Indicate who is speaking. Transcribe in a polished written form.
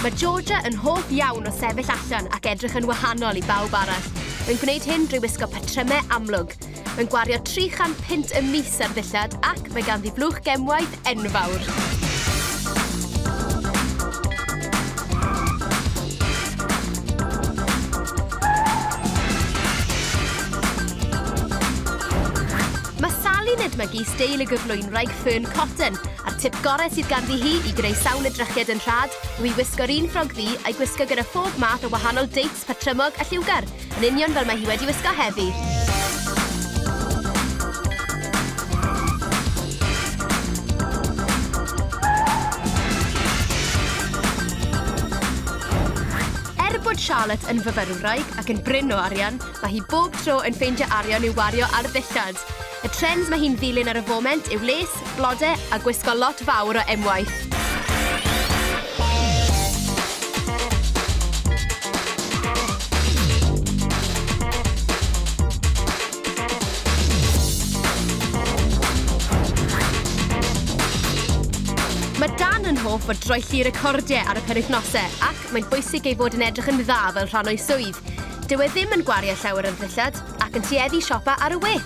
Speaker 1: Mae Georgia yn hoff iawn o sefyll allan ac edrych yn wahanol i bawb arall. Mae'n gwneud hyn drwy wisgo patrymau amlwg. Mae'n gwario 300 punt y mis ar ddillad ac mae ganddi flwch gemwaith enfawr. Edmygu Steil y gyflwynwraig Fern Cotton, a'r tip gorau sydd ganddi hi i greu sawl edrychiad yn rhad yw i wisgo'r un ffrog ddu a'i gwisgo gyda phob math o wahanol deits patrymog a lliwgar, yn union fel mae hi wedi wisgo heddi. Bod Charlotte yn fyfyrwraig ac yn bryn o arian, mae hi bob tro yn ffeindio arian i'w wario ar ddillad. Y trend mae hi'n ddilyn ar y foment yw les, blodau a gwisgo lot fawr o emwaith. Mae Dan yn hoff o droelli recordiau ar y penwythnosau ac mae'n bwysig ei fod yn edrych yn dda fel rhan o'i swydd. Dyw e ddim yn gwario llawer yn ddillad ac yn tueddu siopa ar y we.